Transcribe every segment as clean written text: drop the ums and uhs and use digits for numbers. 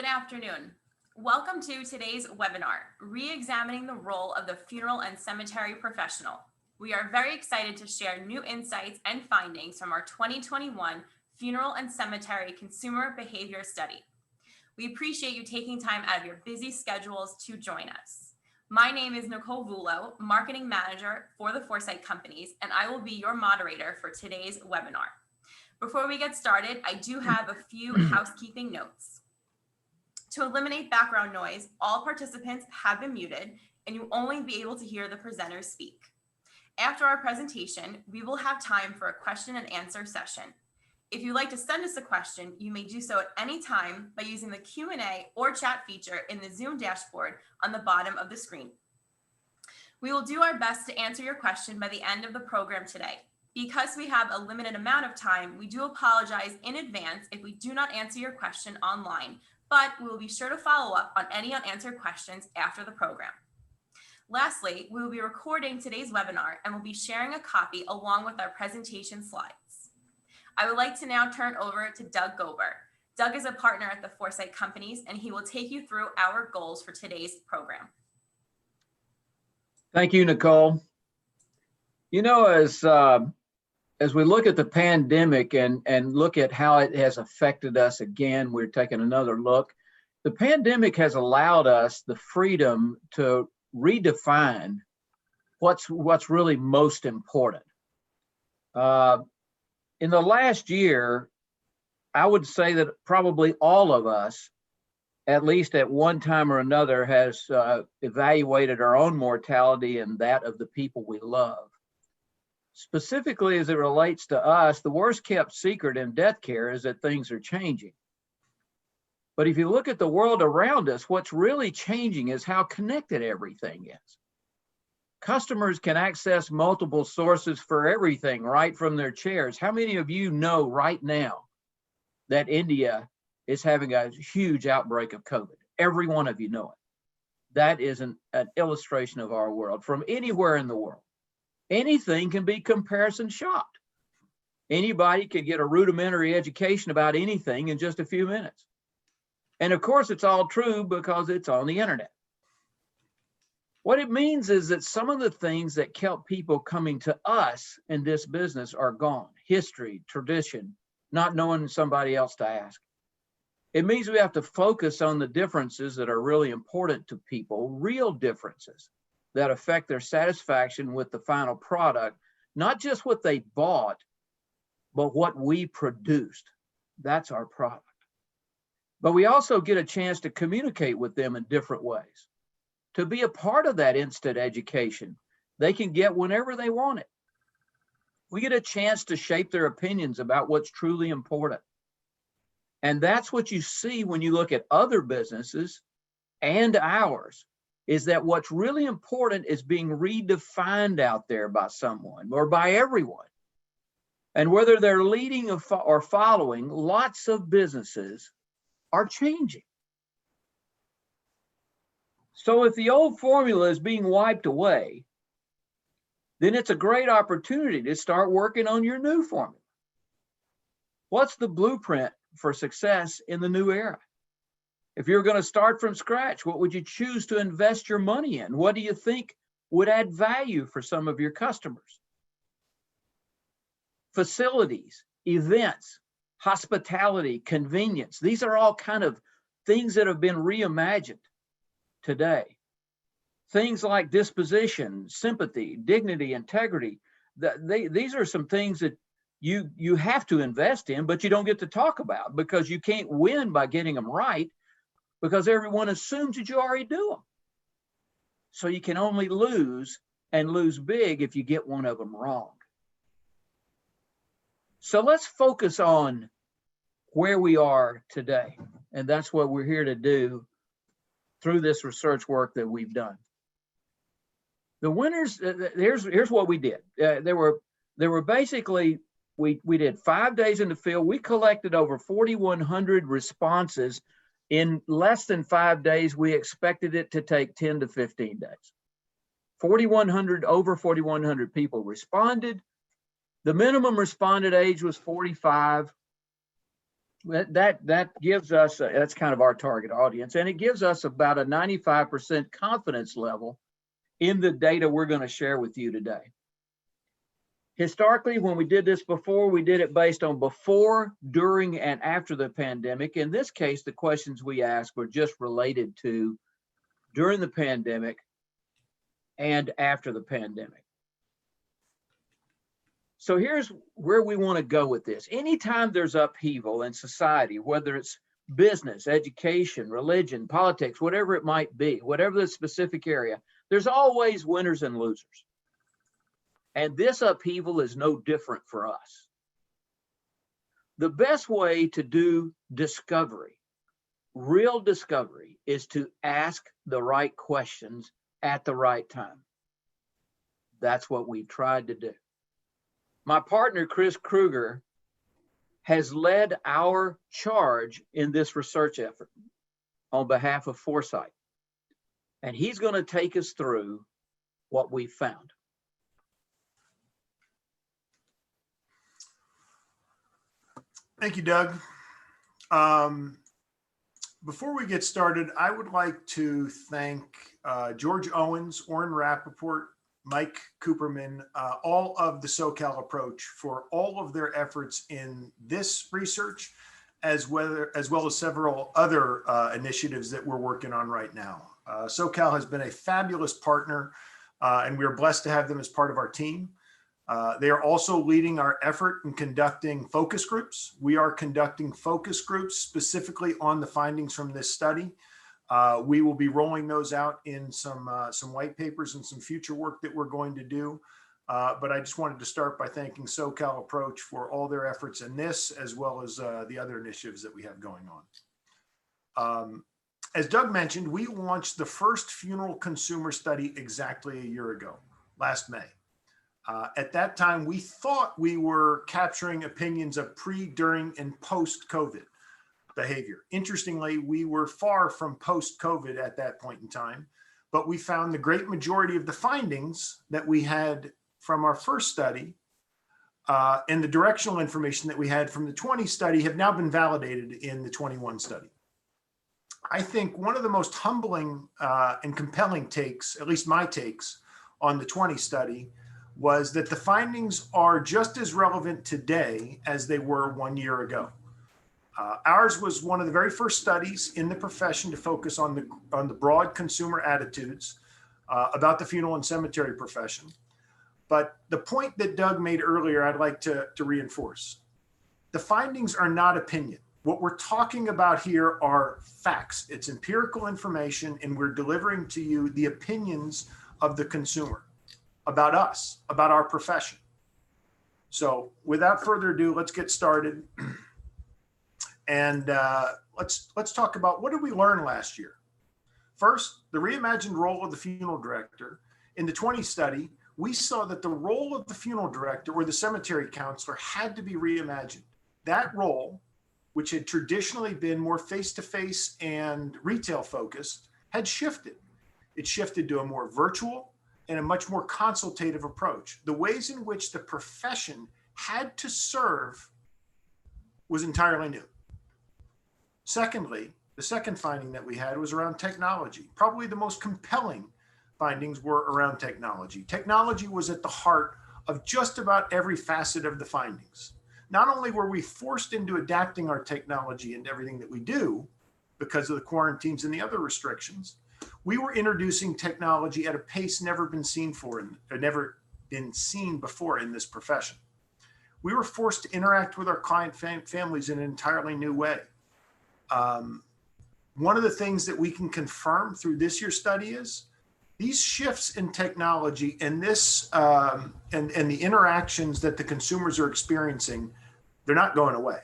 Good afternoon. Welcome to today's webinar, Re-examining the Role of the Funeral and Cemetery Professional. We are very excited to share new insights and findings from our 2021 Funeral and Cemetery Consumer Behavior Study. We appreciate you taking time out of your busy schedules to join us. My name is Nicole Vullo, Marketing Manager for the Foresight Companies, and I will be your moderator for today's webinar. Before we get started, I do have a few housekeeping notes. To eliminate background noise, all participants have been muted and you will only be able to hear the presenters speak. After our presentation, we will have time for a question and answer session. If you'd like to send us a question, you may do so at any time by using the Q&A or chat feature in the Zoom dashboard on the bottom of the screen. We will do our best to answer your question by the end of the program today. Because we have a limited amount of time, we do apologize in advance if we do not answer your question online, but we will be sure to follow up on any unanswered questions after the program. Lastly, we will be recording today's webinar and will be sharing a copy along with our presentation slides. I would like to now turn over to Doug Gober. Doug is a partner at the Foresight Companies and he will take you through our goals for today's program. Thank you, Nicole. You know, as we look at the pandemic and look at how it has affected us again, we're taking another look. The pandemic has allowed us the freedom to redefine what's really most important. In the last year, I would say that probably all of us, at least at one time or another, has evaluated our own mortality and that of the people we love. Specifically, as it relates to us, the worst kept secret in death care is that things are changing. But if you look at the world around us, what's really changing is how connected everything is. Customers can access multiple sources for everything right from their chairs. How many of you know right now that India is having a huge outbreak of COVID? Every one of you know it. That is an illustration of our world from anywhere in the world. Anything can be comparison shot. Anybody can get a rudimentary education about anything in just a few minutes. And of course, it's all true because it's on the internet. What it means is that some of the things that kept people coming to us in this business are gone. History, tradition, not knowing somebody else to ask. It means we have to focus on the differences that are really important to people, real differences that affect their satisfaction with the final product, not just what they bought, but what we produced. That's our product. But we also get a chance to communicate with them in different ways. To be a part of that instant education, they can get whenever they want it. We get a chance to shape their opinions about what's truly important. And that's what you see when you look at other businesses and ours, is that what's really important is being redefined out there by someone or by everyone. And whether they're leading or following, lots of businesses are changing. So if the old formula is being wiped away, then it's a great opportunity to start working on your new formula. What's the blueprint for success in the new era? If you're going to start from scratch, what would you choose to invest your money in? What do you think would add value for some of your customers? Facilities, events, hospitality, convenience. These are all kind of things that have been reimagined today. Things like disposition, sympathy, dignity, integrity. These are some things that you have to invest in, but you don't get to talk about because you can't win by getting them right, because everyone assumes that you already do them. So you can only lose, and lose big, if you get one of them wrong. So let's focus on where we are today. And that's what we're here to do through this research work that we've done. The winners, here's what we did. There were basically, we did 5 days in the field. We collected over 4,100 responses. In less than 5 days, we expected it to take 10 to 15 days. Over 4,100 people responded. The minimum responded age was 45. That gives us, that's kind of our target audience, and it gives us about a 95% confidence level in the data we're going to share with you today. Historically, when we did this before, we did it based on before, during, and after the pandemic. In this case, the questions we asked were just related to during the pandemic and after the pandemic. So here's where we want to go with this. Anytime there's upheaval in society, whether it's business, education, religion, politics, whatever it might be, whatever the specific area, there's always winners and losers. And this upheaval is no different for us. The best way to do discovery, real discovery, is to ask the right questions at the right time. That's what we've tried to do. My partner, Chris Kruger, has led our charge in this research effort on behalf of Foresight. And he's going to take us through what we found. Thank you, Doug. Before we get started, I would like to thank George Owens, Orrin Rappaport, Mike Cooperman, all of the SoCal Approach for all of their efforts in this research, as well as several other initiatives that we're working on right now. SoCal has been a fabulous partner, and we are blessed to have them as part of our team. They are also leading our effort in conducting focus groups. We are conducting focus groups specifically on the findings from this study. We will be rolling those out in some white papers and some future work that we're going to do. But I just wanted to start by thanking SoCal Approach for all their efforts in this, as well as the other initiatives that we have going on. As Doug mentioned, we launched the first funeral consumer study exactly a year ago, last May. At that time, we thought we were capturing opinions of pre, during, and post-COVID behavior. Interestingly, we were far from post-COVID at that point in time, but we found the great majority of the findings that we had from our first study and the directional information that we had from the 20 study have now been validated in the 21 study. I think one of the most humbling and compelling takes, at least my takes, on the 20 study was that the findings are just as relevant today as they were 1 year ago. Ours was one of the very first studies in the profession to focus on the broad consumer attitudes about the funeral and cemetery profession. But the point that Doug made earlier, I'd like to reinforce. The findings are not opinion. What we're talking about here are facts. It's empirical information, and we're delivering to you the opinions of the consumer about us, about our profession. So without further ado, let's get started. And let's talk about what did we learn last year. First, the reimagined role of the funeral director. In the 20 study, we saw that the role of the funeral director or the cemetery counselor had to be reimagined. That role, which had traditionally been more face-to-face and retail focused, had shifted. It shifted to a more virtual and a much more consultative approach. The ways in which the profession had to serve was entirely new. Secondly, the second finding that we had was around technology. Probably the most compelling findings were around technology. Technology was at the heart of just about every facet of the findings. Not only were we forced into adapting our technology into everything that we do because of the quarantines and the other restrictions, we were introducing technology at a pace never been seen before in this profession. We were forced to interact with our client families in an entirely new way. One of the things that we can confirm through this year's study is these shifts in technology and this and the interactions that the consumers are experiencing, they're not going away.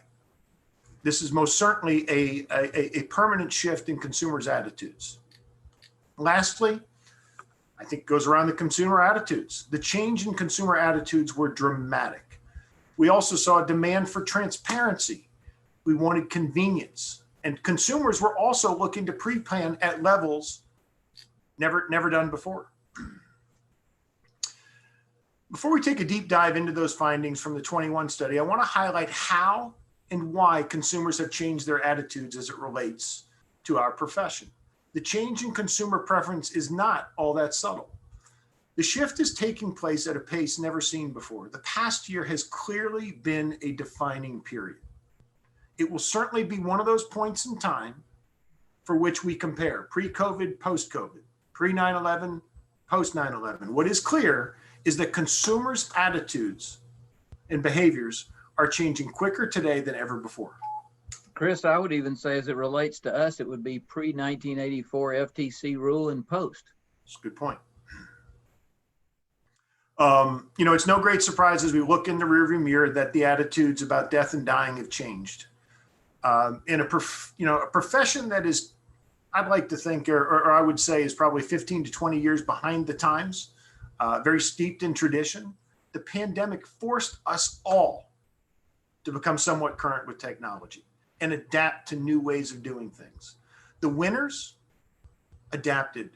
This is most certainly a permanent shift in consumers' attitudes. Lastly, I think it goes around the consumer attitudes. The change in consumer attitudes were dramatic. We also saw a demand for transparency. We wanted convenience. And consumers were also looking to pre-plan at levels never done before. Before we take a deep dive into those findings from the 21 study, I want to highlight how and why consumers have changed their attitudes as it relates to our profession. The change in consumer preference is not all that subtle. The shift is taking place at a pace never seen before. The past year has clearly been a defining period. It will certainly be one of those points in time for which we compare pre-COVID, post-COVID, pre-9/11, post-9/11. What is clear is that consumers' attitudes and behaviors are changing quicker today than ever before. Chris, I would even say as it relates to us, it would be pre-1984 FTC rule and post. That's a good point. It's no great surprise as we look in the rearview mirror that the attitudes about death and dying have changed. In a profession that is, I'd like to think, or I would say is probably 15 to 20 years behind the times, very steeped in tradition, the pandemic forced us all to become somewhat current with technology and adapt to new ways of doing things. The winners adapted.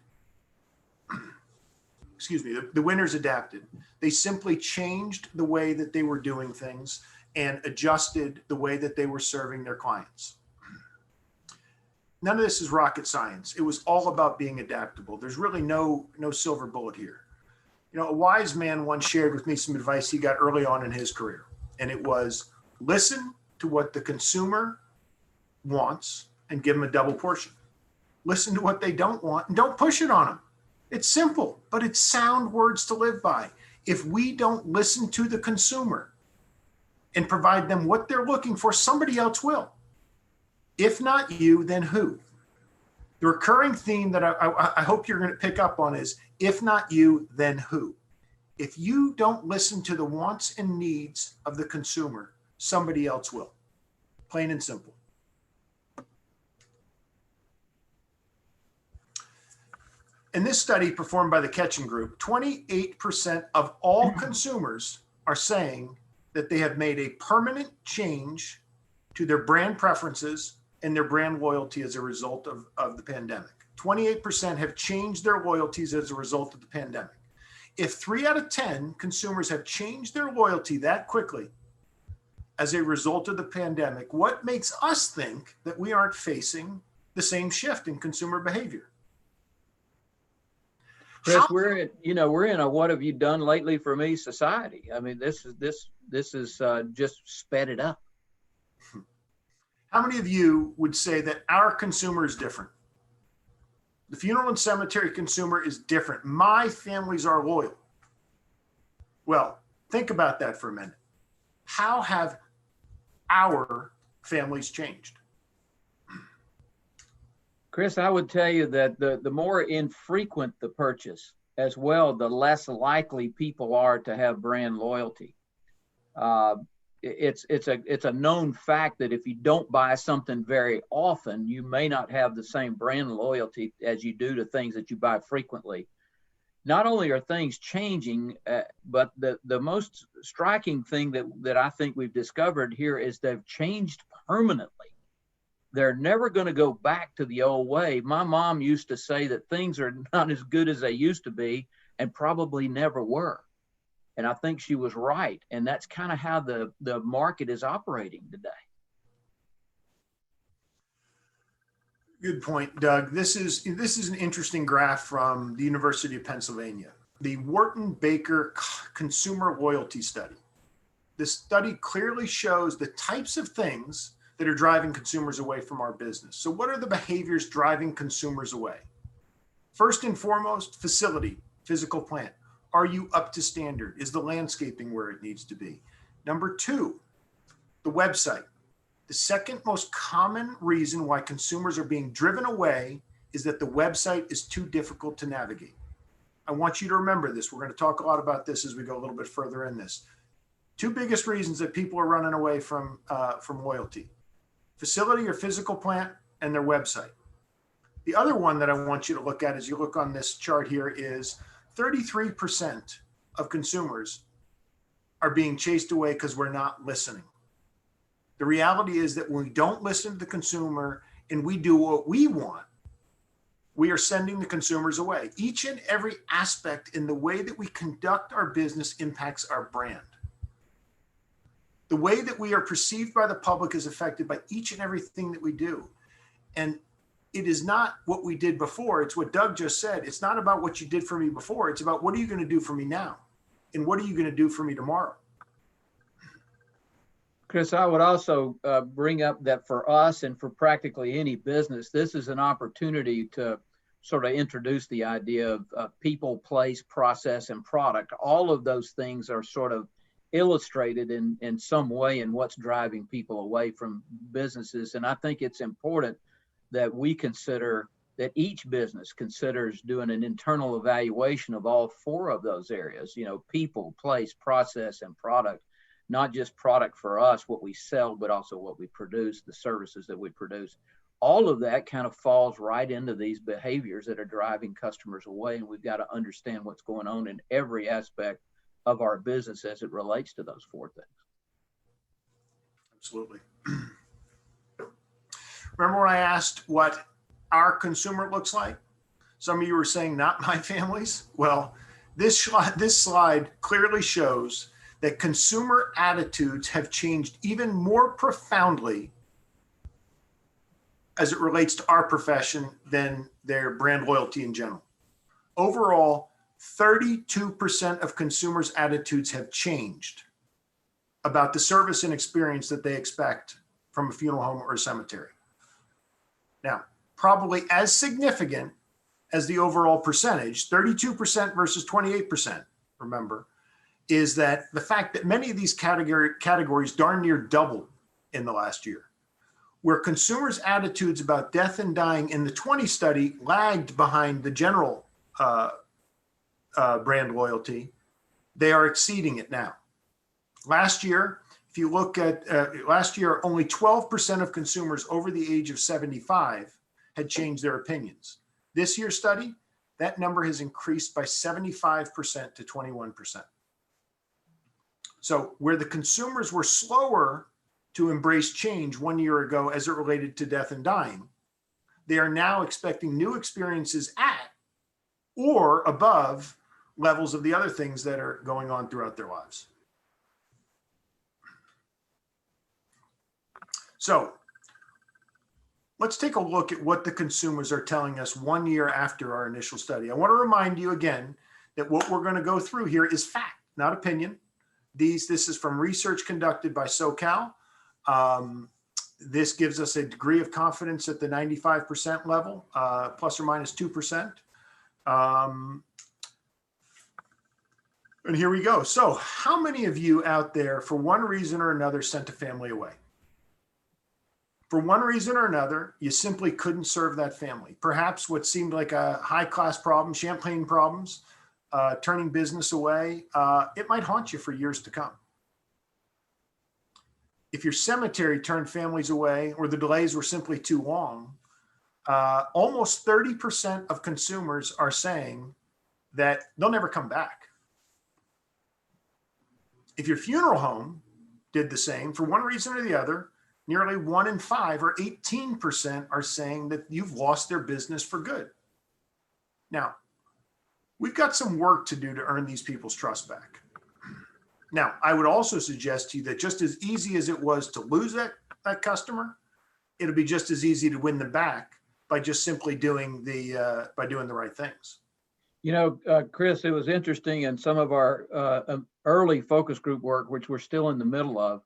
The winners adapted. They simply changed the way that they were doing things and adjusted the way that they were serving their clients. None of this is rocket science. It was all about being adaptable. There's really no silver bullet here. A wise man once shared with me some advice he got early on in his career, and it was listen to what the consumer wants and give them a double portion. Listen to what they don't want and don't push it on them. It's simple, but it's sound words to live by. If we don't listen to the consumer and provide them what they're looking for, somebody else will. If not you, then who? The recurring theme that I hope you're going to pick up on is, if not you, then who? If you don't listen to the wants and needs of the consumer, somebody else will. Plain and simple. In this study performed by the Ketchen Group, 28% of all consumers are saying that they have made a permanent change to their brand preferences and their brand loyalty as a result of the pandemic. 28% have changed their loyalties as a result of the pandemic. If 3 out of 10 consumers have changed their loyalty that quickly as a result of the pandemic, what makes us think that we aren't facing the same shift in consumer behavior? Chris, we're in a what have you done lately for me society. I mean, this is just sped it up. How many of you would say that our consumer is different? The funeral and cemetery consumer is different. My families are loyal. Well, think about that for a minute. How have our families changed? Chris, I would tell you that the more infrequent the purchase as well, the less likely people are to have brand loyalty. It's a known fact that if you don't buy something very often, you may not have the same brand loyalty as you do to things that you buy frequently. Not only are things changing, but the most striking thing that I think we've discovered here is they've changed permanently. They're never going to go back to the old way. My mom used to say that things are not as good as they used to be and probably never were. And I think she was right. And that's kind of how the market is operating today. Good point, Doug. This is an interesting graph from the University of Pennsylvania, the Wharton Baker Consumer Loyalty Study. This study clearly shows the types of things that are driving consumers away from our business. So what are the behaviors driving consumers away? First and foremost, facility, physical plant. Are you up to standard? Is the landscaping where it needs to be? Number 2, the website. The second most common reason why consumers are being driven away is that the website is too difficult to navigate. I want you to remember this. We're going to talk a lot about this as we go a little bit further in this. 2 biggest reasons that people are running away from loyalty: facility or physical plant and their website. The other one that I want you to look at as you look on this chart here is 33% of consumers are being chased away because we're not listening. The reality is that when we don't listen to the consumer and we do what we want, we are sending the consumers away. Each and every aspect in the way that we conduct our business impacts our brand. The way that we are perceived by the public is affected by each and everything that we do. And it is not what we did before. It's what Doug just said. It's not about what you did for me before. It's about what are you going to do for me now? And what are you going to do for me tomorrow? Chris, I would also bring up that for us and for practically any business, this is an opportunity to sort of introduce the idea of people, place, process, and product. All of those things are sort of illustrated in some way in what's driving people away from businesses. And I think it's important that we consider, that each business considers doing an internal evaluation of all four of those areas, you know, people, place, process, and product. Not just product for us, what we sell, but also what we produce, the services that we produce. All of that kind of falls right into these behaviors that are driving customers away. And we've got to understand what's going on in every aspect of our business as it relates to those four things. Absolutely. Remember when I asked what our consumer looks like? Some of you were saying, not my family's. Well, this slide clearly shows that consumer attitudes have changed even more profoundly as it relates to our profession than their brand loyalty in general. Overall, 32% of consumers' attitudes have changed about the service and experience that they expect from a funeral home or a cemetery. Now, probably as significant as the overall percentage, 32% versus 28%, remember, is that the fact that many of these categories darn near doubled in the last year. Where consumers' attitudes about death and dying in the 20 study lagged behind the general brand loyalty, they are exceeding it now. Last year, if you look at last year, only 12% of consumers over the age of 75 had changed their opinions. This year's study, that number has increased by 75% to 21%. So where the consumers were slower to embrace change 1 year ago as it related to death and dying, they are now expecting new experiences at or above levels of the other things that are going on throughout their lives. So let's take a look at what the consumers are telling us 1 year after our initial study. I want to remind you again that what we're going to go through here is fact, not opinion. This is from research conducted by SoCal. This gives us a degree of confidence at the 95% level, plus or minus 2%. And here we go. So how many of you out there, for one reason or another, sent a family away? For one reason or another, you simply couldn't serve that family. Perhaps what seemed like a high-class problem, champagne problems, turning business away, it might haunt you for years to come. If your cemetery turned families away or the delays were simply too long, almost 30% of consumers are saying that they'll never come back. If your funeral home did the same, for one reason or the other, nearly 1 in 5 or 18% are saying that you've lost their business for good. Now, we've got some work to do to earn these people's trust back. Now, I would also suggest to you that just as easy as it was to lose that customer, it'll be just as easy to win them back by just simply doing the right things. You know, Chris, it was interesting in some of our early focus group work, which we're still in the middle of,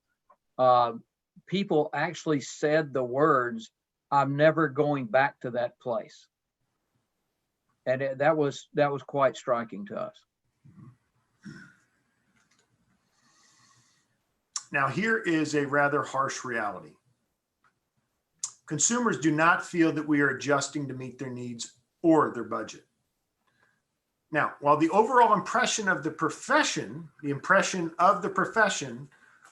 people actually said the words, "I'm never going back to that place." And that was quite striking to us. Now, here is a rather harsh reality. Consumers do not feel that we are adjusting to meet their needs or their budget. Now, while the overall impression of the profession,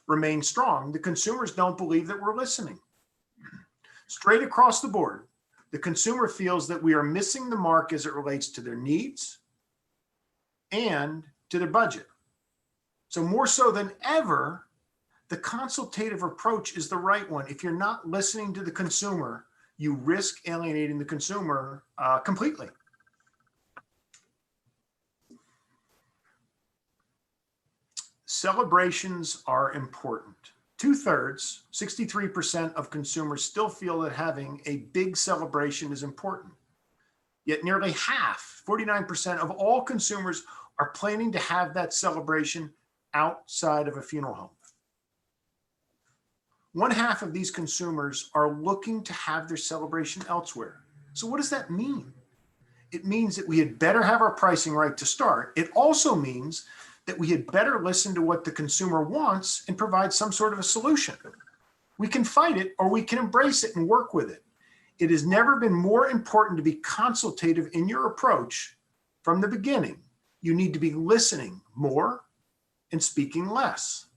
remains strong, the consumers don't believe that we're listening. Straight across the board, the consumer feels that we are missing the mark as it relates to their needs and to their budget. So more so than ever, the consultative approach is the right one. If you're not listening to the consumer, you risk alienating the consumer completely. Celebrations are important. 2/3, 63% of consumers still feel that having a big celebration is important. Yet nearly half, 49% of all consumers are planning to have that celebration outside of a funeral home. 1/2 of these consumers are looking to have their celebration elsewhere. So what does that mean? It means that we had better have our pricing right to start. It also means that we had better listen to what the consumer wants and provide some sort of a solution. We can fight it or we can embrace it and work with it. It has never been more important to be consultative in your approach from the beginning. You need to be listening more and speaking less.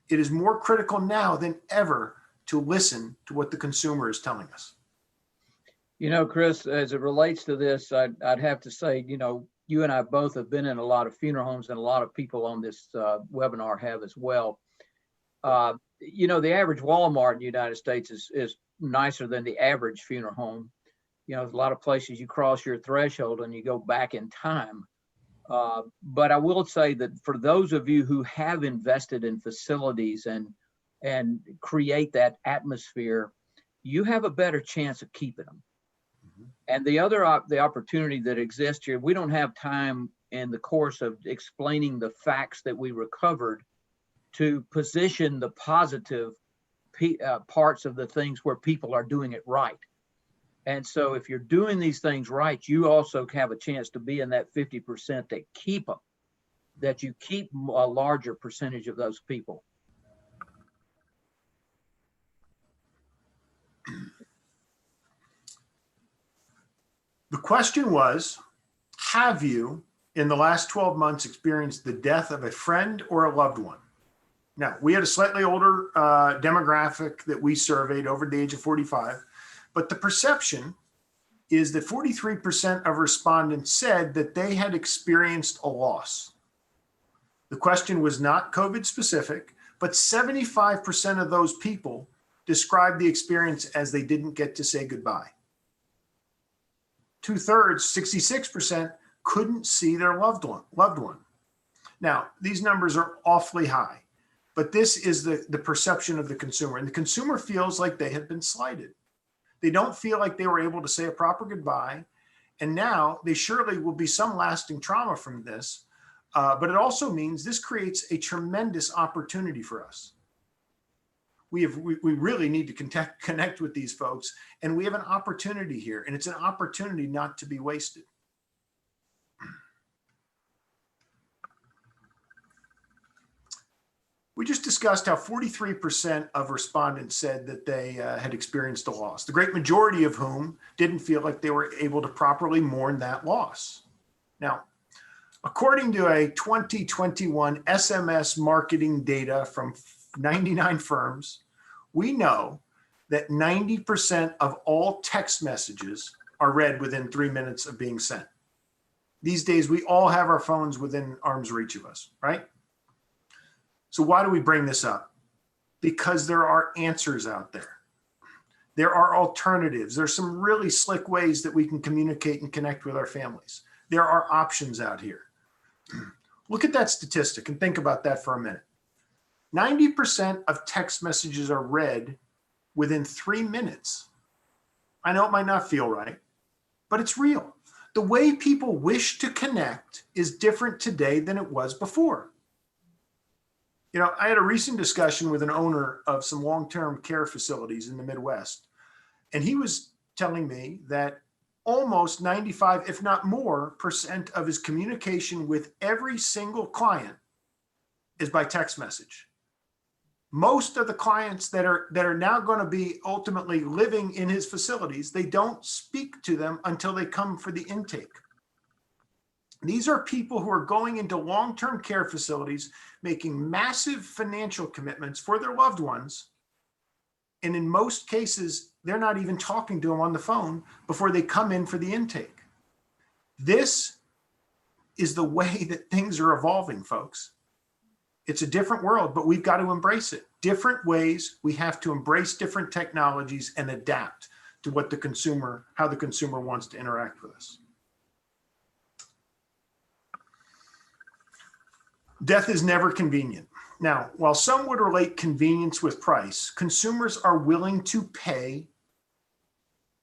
It is more critical now than ever to listen to what the consumer is telling us. You know, Chris, as it relates to this, I'd have to say, you and I both have been in a lot of funeral homes, and a lot of people on this webinar have as well. The average Walmart in the United States is nicer than the average funeral home. There's a lot of places you cross your threshold and you go back in time. But I will say that for those of you who have invested in facilities and create that atmosphere, you have a better chance of keeping them. And the opportunity that exists here, we don't have time in the course of explaining the facts that we recovered to position the positive parts of the things where people are doing it right. And so if you're doing these things right, you also have a chance to be in that 50% that keep them, that you keep a larger percentage of those people. The question was, have you in the last 12 months experienced the death of a friend or a loved one? Now, we had a slightly older demographic that we surveyed over the age of 45, but the perception is that 43% of respondents said that they had experienced a loss. The question was not COVID specific, but 75% of those people described the experience as they didn't get to say goodbye. 2/3, 66%, couldn't see their loved one. Now, these numbers are awfully high, but this is the perception of the consumer. And the consumer feels like they have been slighted. They don't feel like they were able to say a proper goodbye. And now they surely will be some lasting trauma from this. But it also means this creates a tremendous opportunity for us. We really need to connect with these folks, and we have an opportunity here, and it's an opportunity not to be wasted. We just discussed how 43% of respondents said that they had experienced a loss, the great majority of whom didn't feel like they were able to properly mourn that loss. Now, according to a 2021 SMS marketing data from 99 firms, we know that 90% of all text messages are read within 3 minutes of being sent. These days, we all have our phones within arm's reach of us, right? So why do we bring this up? Because there are answers out there. There are alternatives. There's some really slick ways that we can communicate and connect with our families. There are options out here. Look at that statistic and think about that for a minute. 90% of text messages are read within 3 minutes. I know it might not feel right, but it's real. The way people wish to connect is different today than it was before. I had a recent discussion with an owner of some long-term care facilities in the Midwest, and he was telling me that almost 95, if not more, % of his communication with every single client is by text message. Most of the clients that are now going to be ultimately living in his facilities, they don't speak to them until they come for the intake. These are people who are going into long-term care facilities, making massive financial commitments for their loved ones. And in most cases, they're not even talking to them on the phone before they come in for the intake. This is the way that things are evolving, folks. It's a different world, but we've got to embrace it. Different ways, we have to embrace different technologies and adapt to what how the consumer wants to interact with us. Death is never convenient. Now, while some would relate convenience with price, consumers are willing to pay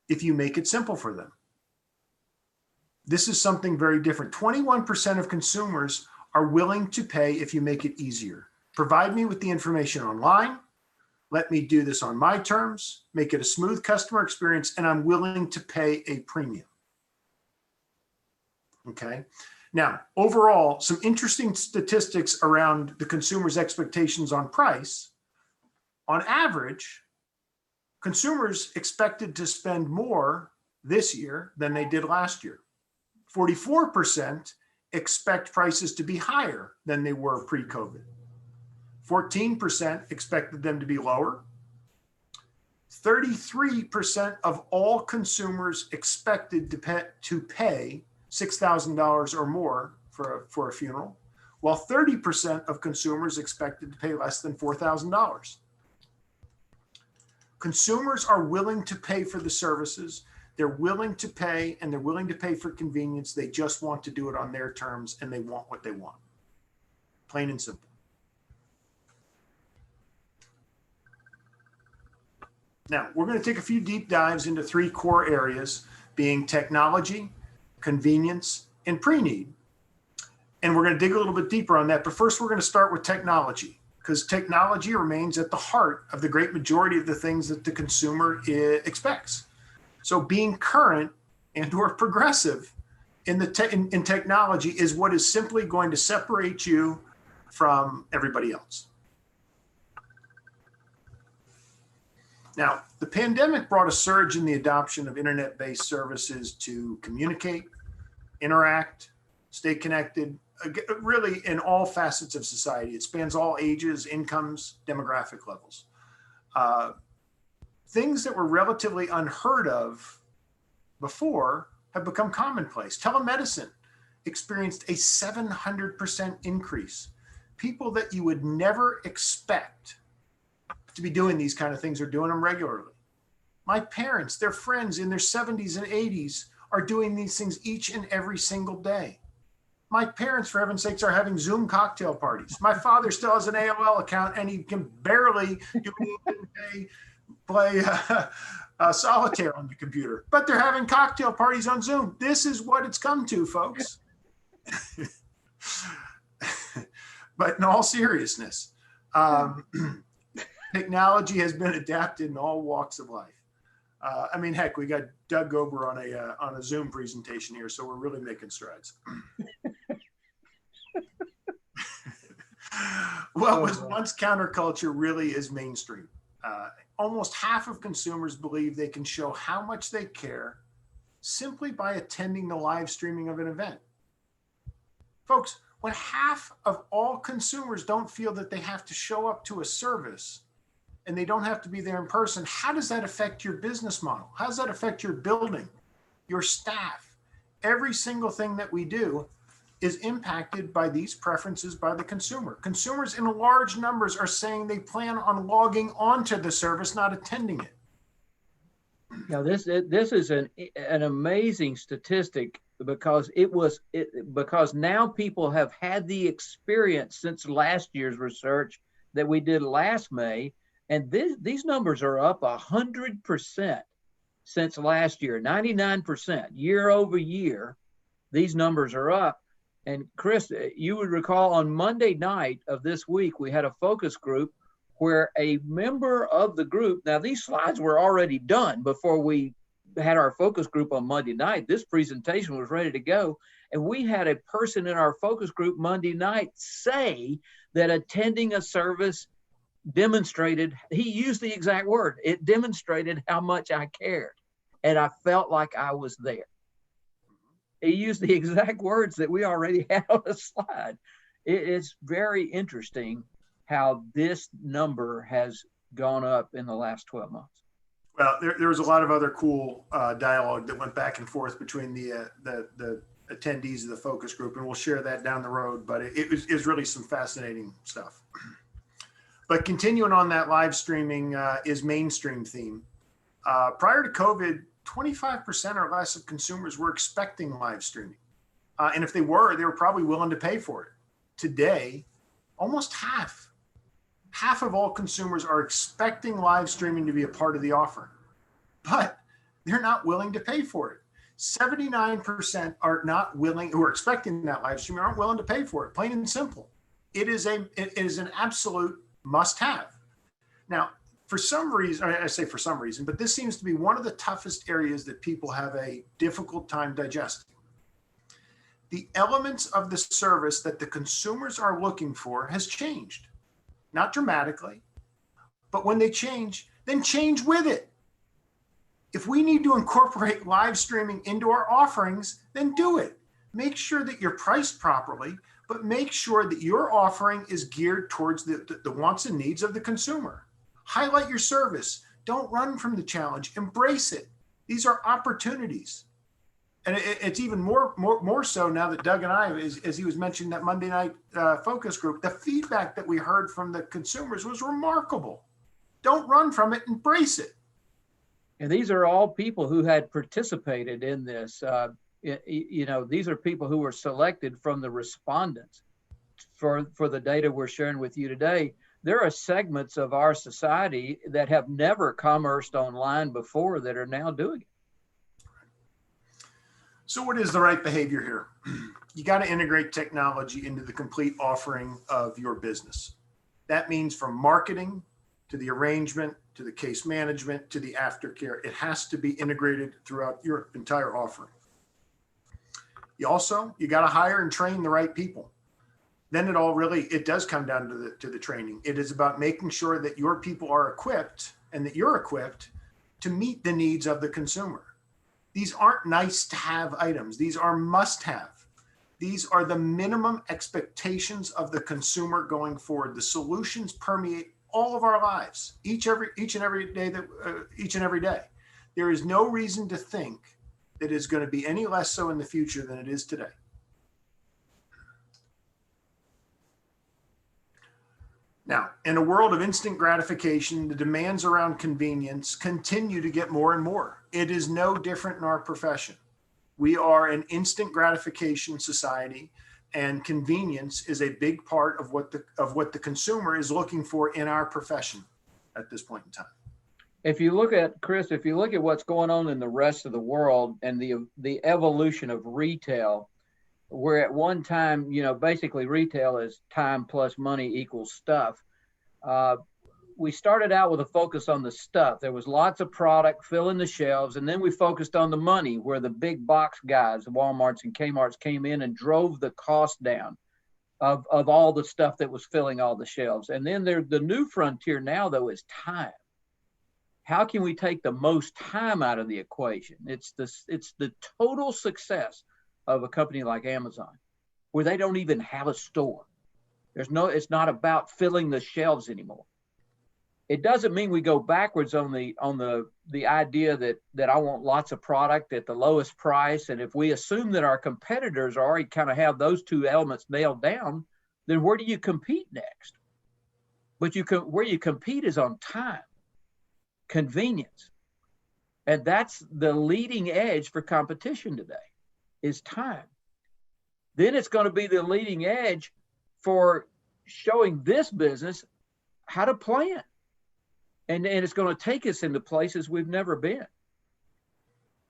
if you make it simple for them. This is something very different. 21% of consumers are willing to pay if you make it easier. Provide me with the information online. Let me do this on my terms, make it a smooth customer experience, and I'm willing to pay a premium. Okay. Now, overall, some interesting statistics around the consumer's expectations on price. On average, consumers expected to spend more this year than they did last year. 44% expect prices to be higher than they were pre-COVID. 14% expected them to be lower. 33% of all consumers expected to pay $6,000 or more for a funeral, while 30% of consumers expected to pay less than $4,000. Consumers are willing to pay for the services. They're willing to pay, and they're willing to pay for convenience. They just want to do it on their terms, and they want what they want. Plain and simple. Now, we're going to take a few deep dives into three core areas, being technology, convenience, and pre-need. And we're going to dig a little bit deeper on that. But first, we're going to start with technology, because technology remains at the heart of the great majority of the things that the consumer expects. So being current and or progressive in technology is what is simply going to separate you from everybody else. Now, the pandemic brought a surge in the adoption of internet-based services to communicate, interact, stay connected, really in all facets of society. It spans all ages, incomes, demographic levels. Things that were relatively unheard of before have become commonplace. Telemedicine experienced a 700% increase. People that you would never expect to be doing these kind of things are doing them regularly. My parents, their friends in their 70s and 80s are doing these things each and every single day. My parents, for heaven's sakes, are having Zoom cocktail parties. My father still has an AOL account and he can barely play solitaire on the computer, but they're having cocktail parties on Zoom. This is what it's come to, folks. But in all seriousness, technology has been adapted in all walks of life. I mean, heck, we got Doug Gober on a Zoom presentation here, so we're really making strides. What was once counterculture really is mainstream. Almost half of consumers believe they can show how much they care simply by attending the live streaming of an event. Folks, when half of all consumers don't feel that they have to show up to a service and they don't have to be there in person, how does that affect your business model? How does that affect your building, your staff? Every single thing that we do is impacted by these preferences by the consumer. Consumers in large numbers are saying they plan on logging onto the service, not attending it. Now, this is an amazing statistic because because now people have had the experience since last year's research that we did last May, and these numbers are up 100% since last year, 99% year over year. These numbers are up. And Chris, you would recall on Monday night of this week, we had a focus group where a member of the group, now these slides were already done before we had our focus group on Monday night. This presentation was ready to go. And we had a person in our focus group Monday night say that attending a service demonstrated, he used the exact word, it demonstrated how much I cared. And I felt like I was there. He used the exact words that we already had on the slide. It's very interesting how this number has gone up in the last 12 months. Well, there was a lot of other cool dialogue that went back and forth between the attendees of the focus group, and we'll share that down the road, but it was really some fascinating stuff. But continuing on that live streaming is mainstream theme. Prior to COVID, 25% or less of consumers were expecting live streaming. And if they were probably willing to pay for it. Today, almost half Half of all consumers are expecting live streaming to be a part of the offering, but they're not willing to pay for it. 79% are not willing, who are expecting that live streaming, aren't willing to pay for it, plain and simple. It is an absolute must-have. Now, for some reason, I say for some reason, but this seems to be one of the toughest areas that people have a difficult time digesting. The elements of the service that the consumers are looking for has changed. Not dramatically, but when they change, then change with it. If we need to incorporate live streaming into our offerings, then do it. Make sure that you're priced properly, but make sure that your offering is geared towards the wants and needs of the consumer. Highlight your service. Don't run from the challenge. Embrace it. These are opportunities. And it's even more so now that Doug and I, as he was mentioning that Monday night focus group, the feedback that we heard from the consumers was remarkable. Don't run from it. Embrace it. And these are all people who had participated in this. These are people who were selected from the respondents for the data we're sharing with you today. There are segments of our society that have never commerced online before that are now doing it. So what is the right behavior here? You got to integrate technology into the complete offering of your business. That means from marketing to the arrangement, to the case management, to the aftercare. It has to be integrated throughout your entire offering. You got to hire and train the right people. Then it does come down to the training. It is about making sure that your people are equipped and that you're equipped to meet the needs of the consumer. These aren't nice to have items. These are must have. These are the minimum expectations of the consumer going forward. The solutions permeate all of our lives, each and every day. There is no reason to think that it's going to be any less so in the future than it is today. Now, in a world of instant gratification, the demands around convenience continue to get more and more. It is no different in our profession. We are an instant gratification society, and convenience is a big part of what the consumer is looking for in our profession at this point in time. If you look at, Chris, what's going on in the rest of the world and the evolution of retail, where at one time, basically retail is time plus money equals stuff. We started out with a focus on the stuff. There was lots of product filling the shelves, and then we focused on the money, where the big box guys, the Walmarts and Kmarts, came in and drove the cost down of all the stuff that was filling all the shelves. And then the new frontier now, though, is time. How can we take the most time out of the equation? It's the total success of a company like Amazon, where they don't even have a store. It's not about filling the shelves anymore. It doesn't mean we go backwards on the idea that I want lots of product at the lowest price. And if we assume that our competitors already kind of have those two elements nailed down, then where do you compete next? But where you compete is on time, convenience. And that's the leading edge for competition today, is time. Then it's going to be the leading edge for showing this business how to plan. And it's going to take us into places we've never been.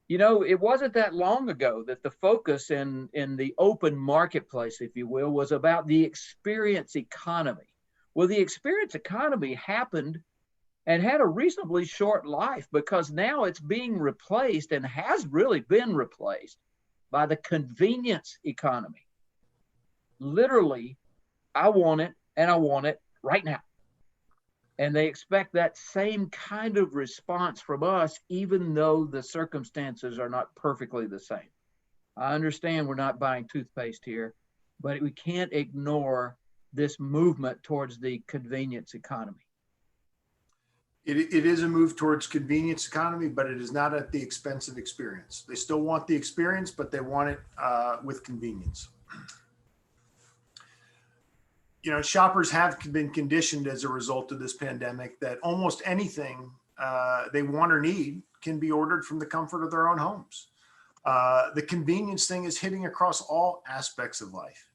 It wasn't that long ago that the focus in the open marketplace, if you will, was about the experience economy. Well, the experience economy happened and had a reasonably short life, because now it's being replaced, and has really been replaced, by the convenience economy. Literally, I want it, and I want it right now. And they expect that same kind of response from us, even though the circumstances are not perfectly the same. I understand we're not buying toothpaste here, but we can't ignore this movement towards the convenience economy. It is a move towards convenience economy, but it is not at the expense of experience. They still want the experience, but they want it with convenience. Shoppers have been conditioned as a result of this pandemic that almost anything they want or need can be ordered from the comfort of their own homes. The convenience thing is hitting across all aspects of life.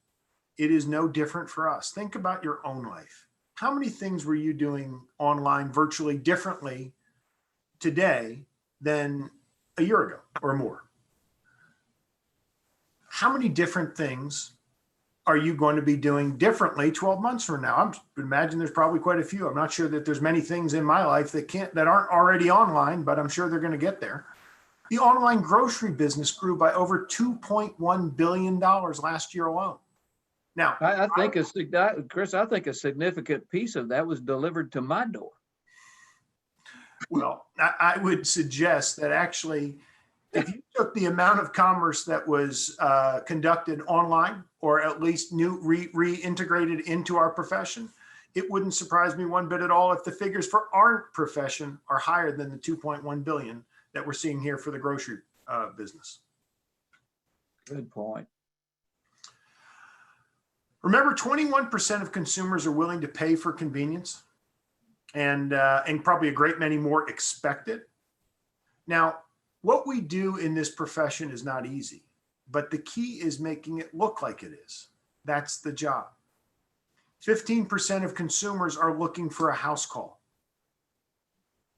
It is no different for us. Think about your own life. how many things were you doing online virtually differently today than a year ago or more? How many different things are you going to be doing differently 12 months from now? I imagine there's probably quite a few. I'm not sure that there's many things in my life that aren't already online, but I'm sure they're going to get there. The online grocery business grew by over $2.1 billion last year alone. Now, I think Chris, I think a significant piece of that was delivered to my door. well, I would suggest that actually, if you took the amount of commerce that was conducted online, or at least reintegrated into our profession, it wouldn't surprise me one bit at all if the figures for our profession are higher than the 2.1 billion that we're seeing here for the grocery business. Good point. Remember, 21% of consumers are willing to pay for convenience, and probably a great many more expect it. Now, what we do in this profession is not easy, but the key is making it look like it is. That's the job. 15% of consumers are looking for a house call.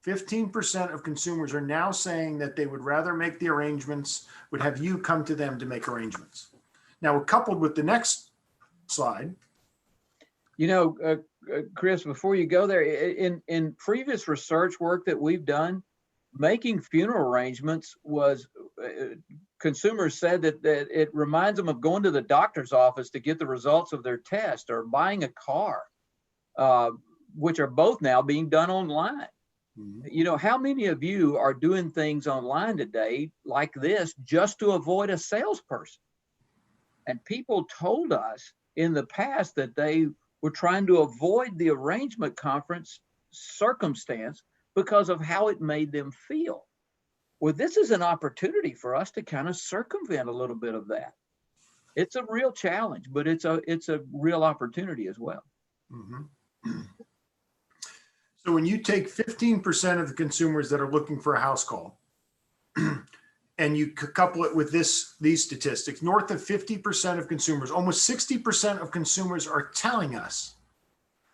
15% of consumers are now saying that they would rather make the arrangements, would have you come to them to make arrangements. Now, coupled with the next slide. You know, Chris, before you go there, in previous research work that we've done, making funeral arrangements was, consumers said that it reminds them of going to the doctor's office to get the results of their test, or buying a car, which are both now being done online. Mm-hmm. You know, how many of you are doing things online today like this just to avoid a salesperson? And people told us in the past that they were trying to avoid the arrangement conference circumstance because of how it made them feel. Well, this is an opportunity for us to kind of circumvent a little bit of that. It's a real challenge, but it's a real opportunity as well. Mm-hmm. So when you take 15% of the consumers that are looking for a house call, and you couple it with these statistics, north of 50% of consumers, almost 60% of consumers are telling us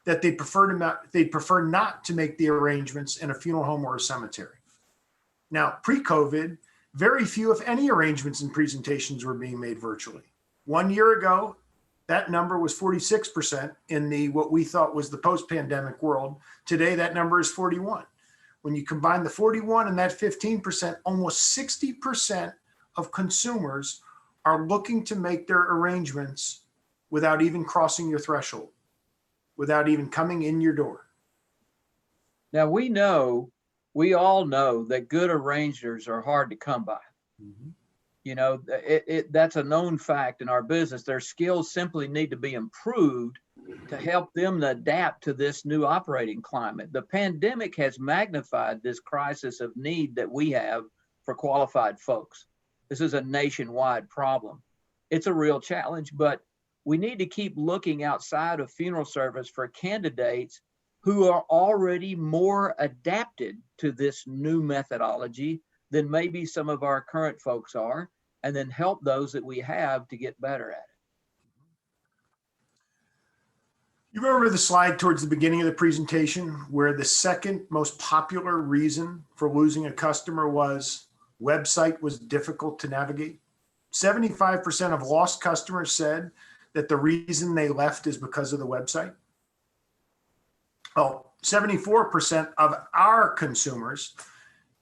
that they prefer not to make the arrangements in a funeral home or a cemetery. Now, pre-COVID, very few, if any, arrangements and presentations were being made virtually. 1 year ago, that number was 46% in what we thought was the post-pandemic world. Today, that number is 41%. When you combine the 41 and that 15%, almost 60% of consumers are looking to make their arrangements without even crossing your threshold, without even coming in your door. Now, we all know that good arrangers are hard to come by. Mm-hmm. You know, that's a known fact in our business. Their skills simply need to be improved to help them to adapt to this new operating climate. The pandemic has magnified this crisis of need that we have for qualified folks. This is a nationwide problem. It's a real challenge, but we need to keep looking outside of funeral service for candidates who are already more adapted to this new methodology than maybe some of our current folks are, and then help those that we have to get better at it. You remember the slide towards the beginning of the presentation where the second most popular reason for losing a customer was website was difficult to navigate? 75% of lost customers said that the reason they left is because of the website. Well, 74% of our consumers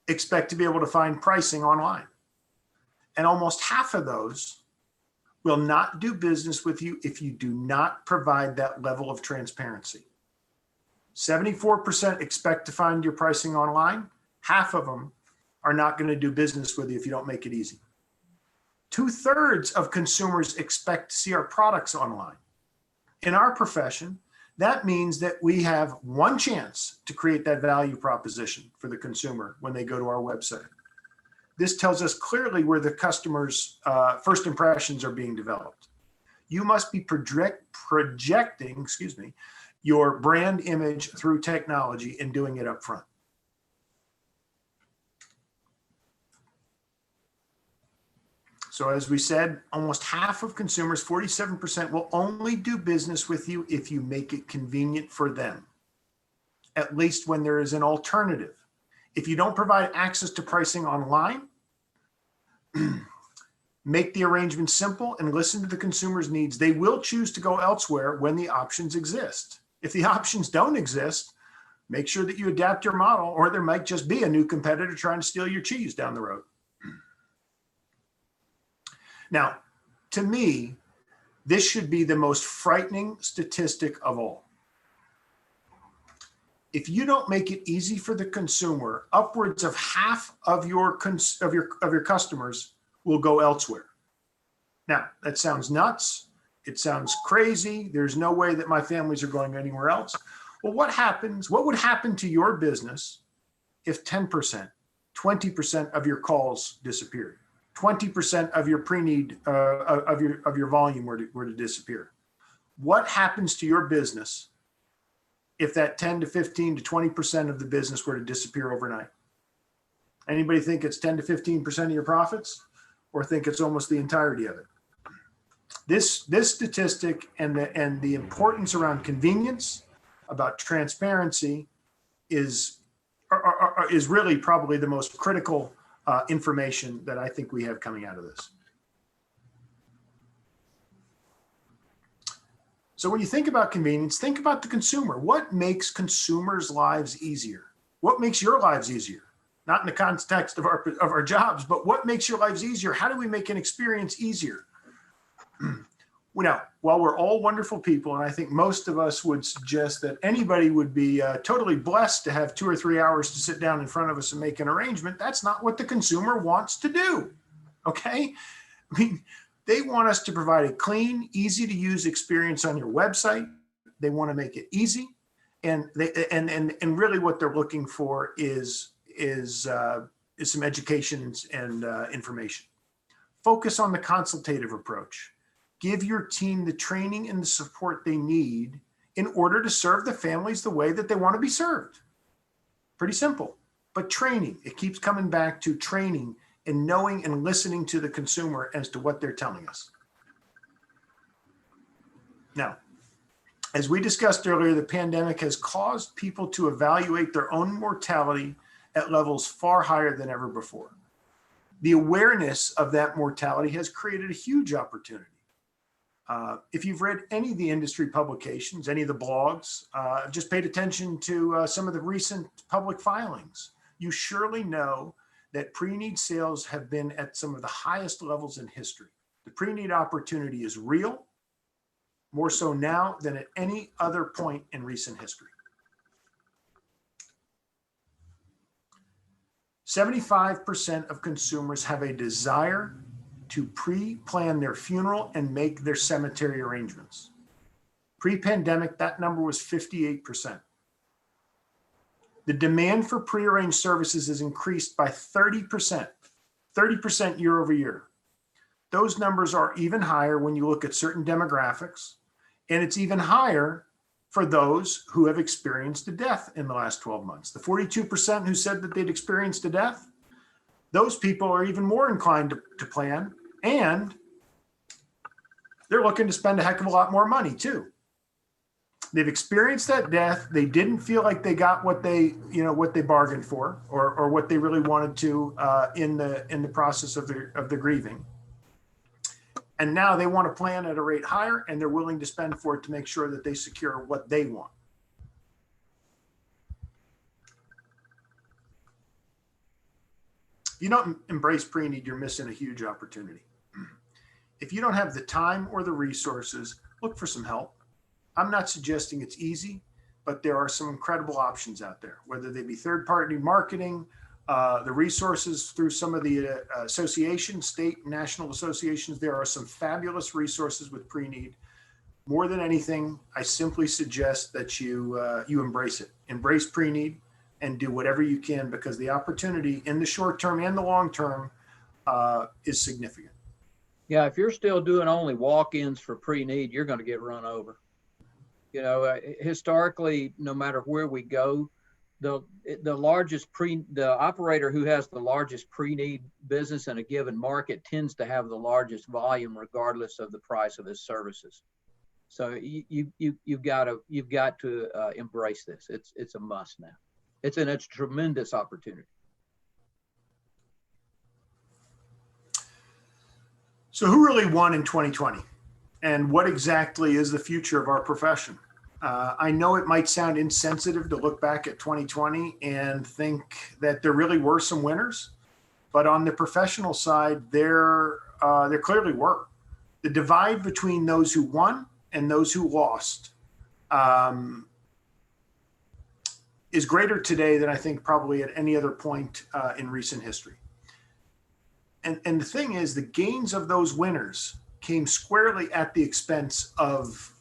expect to be able to find pricing online. And almost half of those will not do business with you if you do not provide that level of transparency. 74% expect to find your pricing online. Half of them are not going to do business with you if you don't make it easy. 2/3 of consumers expect to see our products online. In our profession, that means that we have one chance to create that value proposition for the consumer when they go to our website. This tells us clearly where the customer's first impressions are being developed. You must be projecting, your brand image through technology and doing it up front. So as we said, almost half of consumers, 47%, will only do business with you if you make it convenient for them, at least when there is an alternative. If you don't provide access to pricing online, make the arrangement simple and listen to the consumer's needs. They will choose to go elsewhere when the options exist. If the options don't exist, make sure that you adapt your model, or there might just be a new competitor trying to steal your cheese down the road. Now, to me, this should be the most frightening statistic of all. If you don't make it easy for the consumer, upwards of half of your customers will go elsewhere. Now, that sounds nuts. It sounds crazy. There's no way that my families are going anywhere else. Well, what would happen to your business if 10%, 20% of your calls disappeared? 20% of your pre-need of your volume were to disappear? What happens to your business if that 10 to 15 to 20% of the business were to disappear overnight? Anybody think it's 10 to 15% of your profits, or think it's almost the entirety of it? This statistic and the importance around convenience, about transparency, is really probably the most critical information that I think we have coming out of this. So when you think about convenience, think about the consumer. What makes consumers' lives easier? What makes your lives easier? Not in the context of our jobs, but what makes your lives easier? How do we make an experience easier? Now, while we're all wonderful people, and I think most of us would suggest that anybody would be totally blessed to have 2 or 3 hours to sit down in front of us and make an arrangement, that's not what the consumer wants to do, okay? I mean, they want us to provide a clean, easy to use experience on your website. They want to make it easy. And really what they're looking for is some education and information. Focus on the consultative approach. Give your team the training and the support they need in order to serve the families the way that they want to be served. Pretty simple, but training. It keeps coming back to training and knowing and listening to the consumer as to what they're telling us. Now, as we discussed earlier, the pandemic has caused people to evaluate their own mortality at levels far higher than ever before. The awareness of that mortality has created a huge opportunity. If you've read any of the industry publications, any of the blogs, just paid attention to some of the recent public filings, you surely know that pre-need sales have been at some of the highest levels in history. The pre-need opportunity is real, more so now than at any other point in recent history. 75% of consumers have a desire to pre-plan their funeral and make their cemetery arrangements. Pre-pandemic, that number was 58%. The demand for prearranged services has increased by 30% year over year. Those numbers are even higher when you look at certain demographics, and it's even higher for those who have experienced a death in the last 12 months. The 42% who said that they'd experienced a death, those people are even more inclined to plan, and they're looking to spend a heck of a lot more money too. They've experienced that death. They didn't feel like they got what they bargained for, or what they really wanted to in the process of the grieving. And now they want to plan at a rate higher, and they're willing to spend for it to make sure that they secure what they want. If you don't embrace pre-need, you're missing a huge opportunity. If you don't have the time or the resources, look for some help. I'm not suggesting it's easy, but there are some incredible options out there, whether they be third-party marketing, the resources through some of the associations, state and national associations. There are some fabulous resources with pre-need. More than anything, I simply suggest that you embrace it. Embrace pre-need and do whatever you can, because the opportunity in the short term and the long term is significant. Yeah, if you're still doing only walk-ins for pre-need, you're going to get run over. You know, historically, no matter where we go, the the operator who has the largest pre-need business in a given market tends to have the largest volume regardless of the price of his services. So you've got to embrace this. It's a must now. It's a tremendous opportunity. So who really won in 2020? And what exactly is the future of our profession? I know it might sound insensitive to look back at 2020 and think that there really were some winners, but on the professional side, there clearly were. The divide between those who won and those who lost is greater today than I think probably at any other point in recent history. And the thing is, the gains of those winners came squarely at the expense of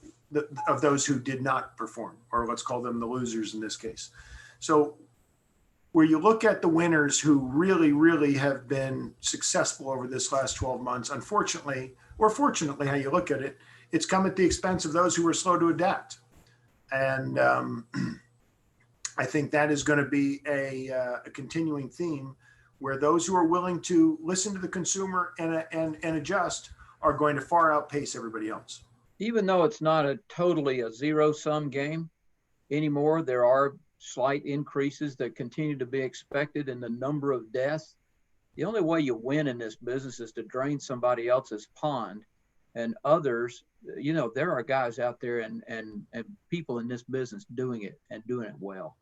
those who did not perform, or let's call them the losers in this case. So where you look at the winners who really, really have been successful over this last 12 months, unfortunately, or fortunately, how you look at it, it's come at the expense of those who were slow to adapt. And I think that is going to be a continuing theme, where those who are willing to listen to the consumer and adjust are going to far outpace everybody else. Even though it's not totally a zero-sum game anymore, there are slight increases that continue to be expected in the number of deaths. The only way you win in this business is to drain somebody else's pond, and others, there are guys out there and people in this business doing it and doing it well.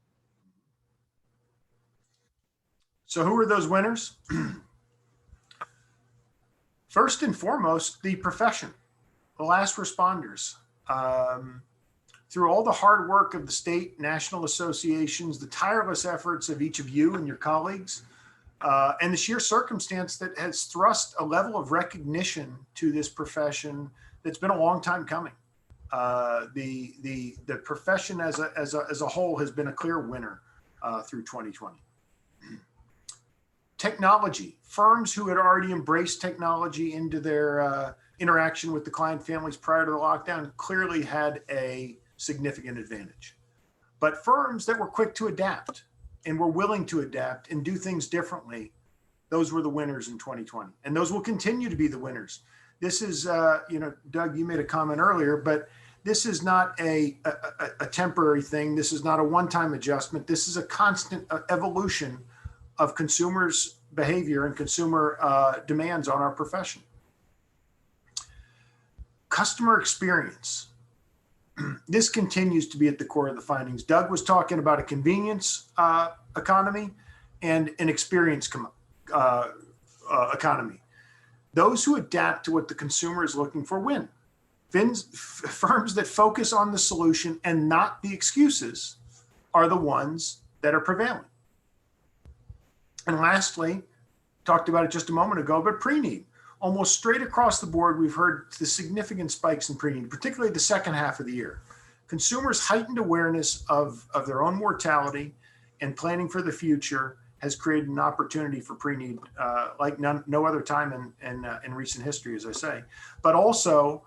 So who are those winners? First and foremost, the profession, the last responders. Through all the hard work of the state, national associations, the tireless efforts of each of you and your colleagues, and the sheer circumstance that has thrust a level of recognition to this profession that's been a long time coming. The profession as a whole has been a clear winner through 2020. Technology, firms who had already embraced technology into their interaction with the client families prior to the lockdown clearly had a significant advantage. But firms that were quick to adapt and were willing to adapt and do things differently, those were the winners in 2020. And those will continue to be the winners. This is, Doug, you made a comment earlier, but this is not a temporary thing. This is not a one-time adjustment. This is a constant evolution of consumers' behavior and consumer demands on our profession. Customer experience. This continues to be at the core of the findings. Doug was talking about a convenience economy and an experience economy. Those who adapt to what the consumer is looking for win. Firms that focus on the solution and not the excuses are the ones that are prevailing. And lastly, talked about it just a moment ago, but pre-need. Almost straight across the board, we've heard the significant spikes in pre-need, particularly the second half of the year. Consumers' heightened awareness of their own mortality and planning for the future has created an opportunity for pre-need like no other time in recent history, as I say, but also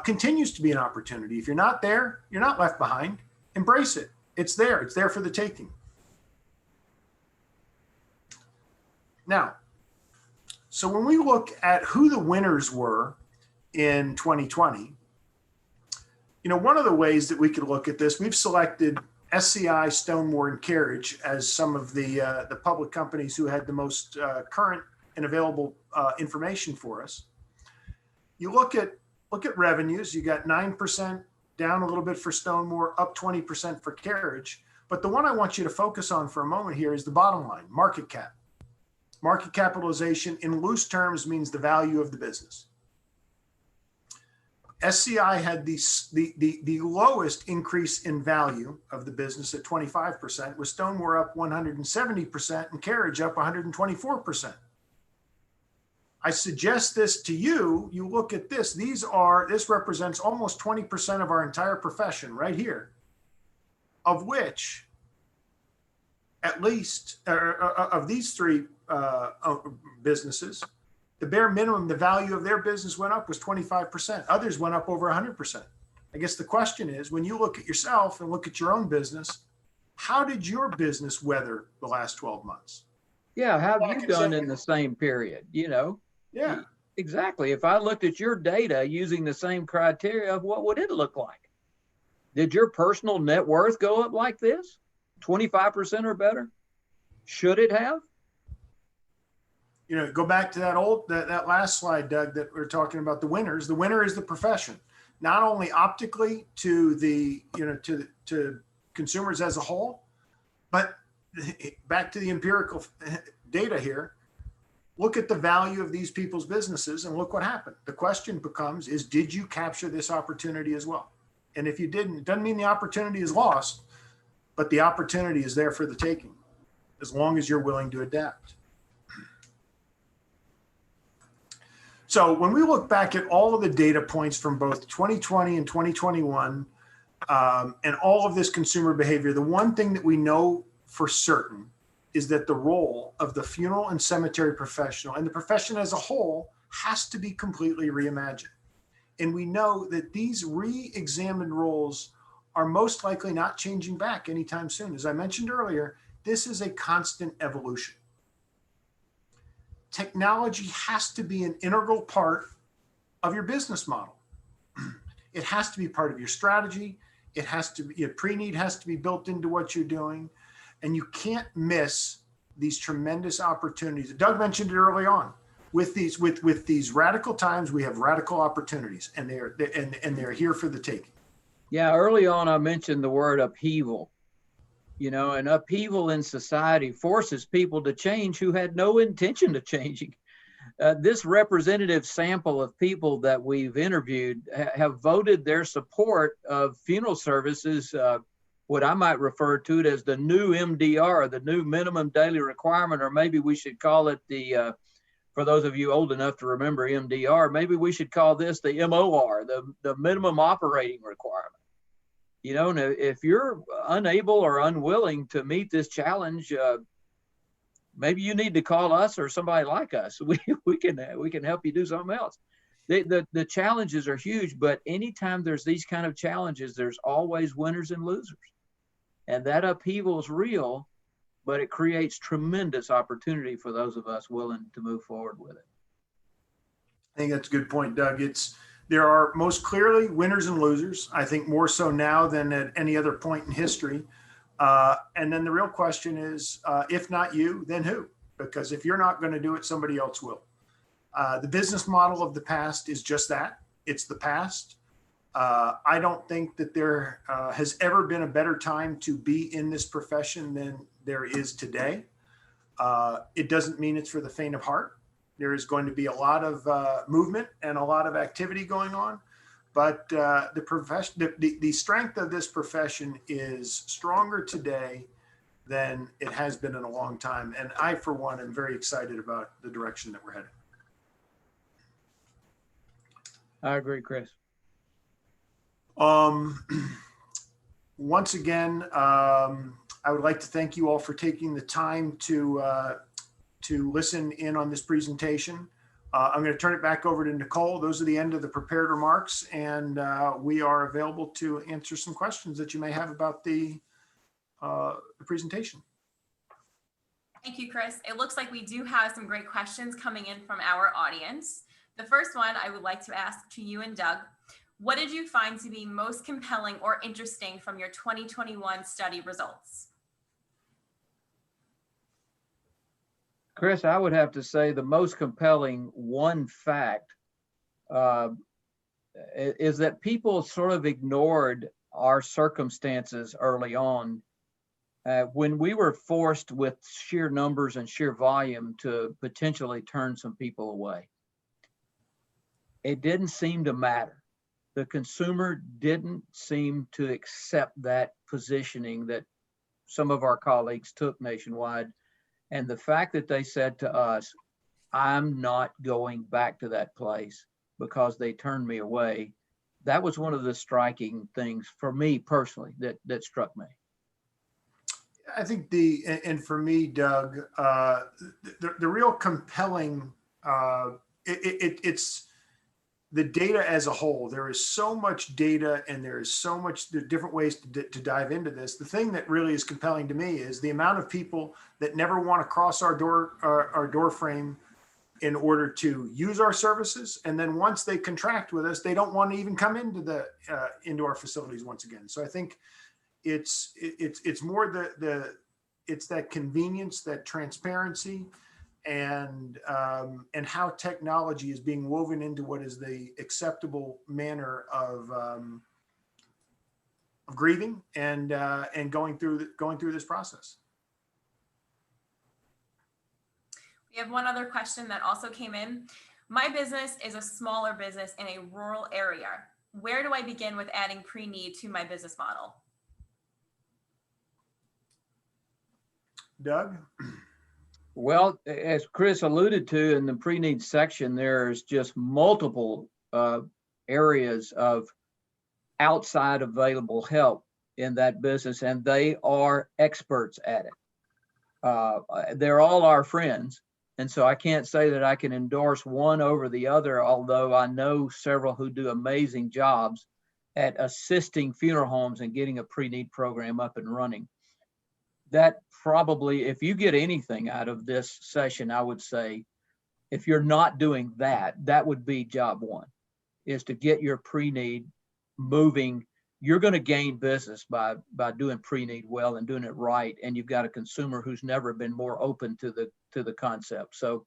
continues to be an opportunity. If you're not there, you're not left behind. Embrace it. It's there. It's there for the taking. Now, so when we look at who the winners were in 2020, one of the ways that we could look at this, we've selected SCI, Stonemore, and Carriage as some of the public companies who had the most current and available information for us. You look at revenues. You got 9% down a little bit for Stonemore, up 20% for Carriage. But the one I want you to focus on for a moment here is the bottom line, market cap. Market capitalization in loose terms means the value of the business. SCI had the lowest increase in value of the business at 25%, with Stonemore up 170% and Carriage up 124%. I suggest this to you. You look at this. This represents almost 20% of our entire profession right here, of which at least of these three businesses, the bare minimum, the value of their business went up was 25%. Others went up over 100%. I guess the question is, when you look at yourself and look at your own business, How did your business weather the last 12 months? Yeah, how have Back you and done say, in the same period? yeah, Exactly. If I looked at your data using the same criteria, what would it look like? Did your personal net worth go up like this? 25% or better? Should it have? go back to that last slide, Doug, that we are talking about the winners. The winner is the profession, not only optically to to consumers as a whole, but back to the empirical data here. Look at the value of these people's businesses and look what happened. The question becomes is, did you capture this opportunity as well? And if you didn't, it doesn't mean the opportunity is lost, but the opportunity is there for the taking, as long as you're willing to adapt. So when we look back at all of the data points from both 2020 and 2021, and all of this consumer behavior, the one thing that we know for certain is that the role of the funeral and cemetery professional and the profession as a whole has to be completely reimagined. And we know that these re-examined roles are most likely not changing back anytime soon. As I mentioned earlier, this is a constant evolution. Technology has to be an integral part of your business model. It has to be part of your strategy. It has to be, pre-need has to be built into what you're doing. And you can't miss these tremendous opportunities. Doug mentioned it early on. With these radical times, we have radical opportunities, and they're here for the taking. Yeah, early on I mentioned the word upheaval. And upheaval in society forces people to change who had no intention of changing. This representative sample of people that we've interviewed have voted their support of funeral services, what I might refer to it as the new MDR, the new minimum daily requirement, or maybe we should call it for those of you old enough to remember MDR, maybe we should call this the MOR, the minimum operating requirement. And if you're unable or unwilling to meet this challenge, maybe you need to call us or somebody like us. We can help you do something else. The challenges are huge, but anytime there's these kind of challenges, there's always winners and losers. And that upheaval is real, but it creates tremendous opportunity for those of us willing to move forward with it. I think that's a good point, Doug. There are most clearly winners and losers, I think more so now than at any other point in history. And then the real question is, if not you, then who? Because if you're not going to do it, somebody else will. The business model of the past is just that. It's the past. I don't think that there has ever been a better time to be in this profession than there is today. It doesn't mean it's for the faint of heart. There is going to be a lot of movement and a lot of activity going on, but the strength of this profession is stronger today than it has been in a long time. And I, for one, am very excited about the direction that we're heading. I agree, Chris. Once again, I would like to thank you all for taking the time to listen in on this presentation. I'm going to turn it back over to Nicole. Those are the end of the prepared remarks, and we are available to answer some questions that you may have about the presentation. Thank you, Chris. It looks like we do have some great questions coming in from our audience. The first one I would like to ask to you and Doug. What did you find to be most compelling or interesting from your 2021 study results? Chris, I would have to say the most compelling one fact is that people sort of ignored our circumstances early on when we were forced with sheer numbers and sheer volume to potentially turn some people away. It didn't seem to matter. The consumer didn't seem to accept that positioning that some of our colleagues took nationwide. And the fact that they said to us, I'm not going back to that place because they turned me away, that was one of the striking things for me personally that struck me. I think and for me, Doug, the real compelling, it's the data as a whole, there is so much data and there is so much different ways to dive into this. The thing that really is compelling to me is the amount of people that never want to cross our door frame in order to use our services, and then once they contract with us, they don't want to even come into our facilities once again. So I think it's more it's that convenience, that transparency, and how technology is being woven into what is the acceptable manner of grieving and going through this process. We have one other question that also came in. My business is a smaller business in a rural area. Where do I begin with adding pre-need to my business model? Doug? Well, as Chris alluded to in the pre-need section, there's just multiple areas of outside available help in that business, and they are experts at it. They're all our friends. And so I can't say that I can endorse one over the other, although I know several who do amazing jobs at assisting funeral homes and getting a pre-need program up and running. That probably, if you get anything out of this session, I would say, if you're not doing that, that would be job one, is to get your pre-need moving. You're going to gain business by doing pre-need well and doing it right. And you've got a consumer who's never been more open to the concept. So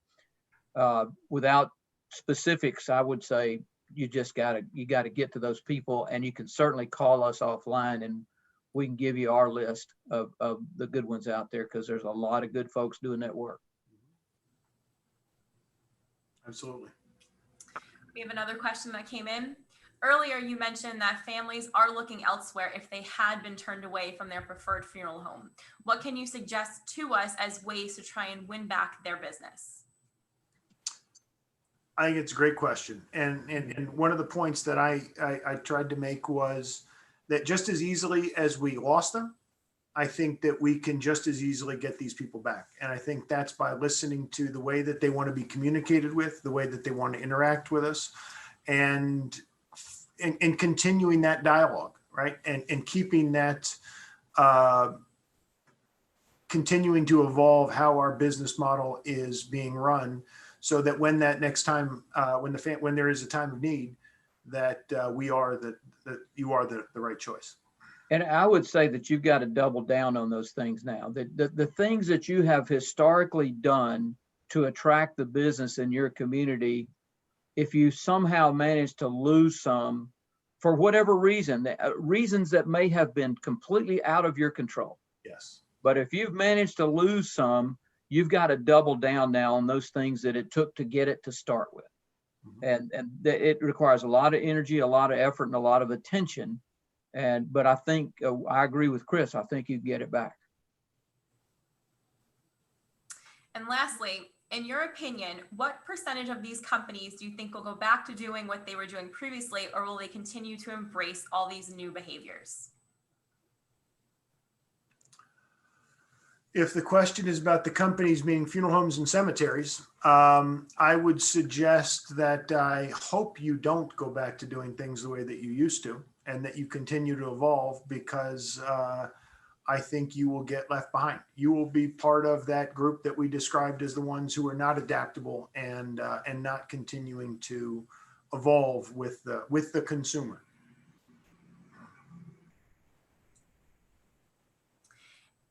without specifics, I would say you got to get to those people, and you can certainly call us offline and we can give you our list of the good ones out there, because there's a lot of good folks doing that work. Absolutely. We have another question that came in. Earlier, you mentioned that families are looking elsewhere if they had been turned away from their preferred funeral home. What can you suggest to us as ways to try and win back their business? I think it's a great question. And one of the points that I tried to make was that just as easily as we lost them, I think that we can just as easily get these people back. And I think that's by listening to the way that they want to be communicated with, the way that they want to interact with us, and continuing that dialogue, right? And keeping that, continuing to evolve how our business model is being run, so that when that next time, when there is a time of need, that you are the right choice. And I would say that you've got to double down on those things now. The things that you have historically done to attract the business in your community, if you somehow manage to lose some for whatever reason, reasons that may have been completely out of your control. Yes. But if you've managed to lose some, you've got to double down now on those things that it took to get it to start with. Mm-hmm. And it requires a lot of energy, a lot of effort, and a lot of attention. But I think I agree with Chris. I think you get it back. And lastly, in your opinion, what percentage of these companies do you think will go back to doing what they were doing previously, or will they continue to embrace all these new behaviors? If the question is about the companies being funeral homes and cemeteries, I would suggest that I hope you don't go back to doing things the way that you used to, and that you continue to evolve, because I think you will get left behind. You will be part of that group that we described as the ones who are not adaptable and not continuing to evolve with the consumer.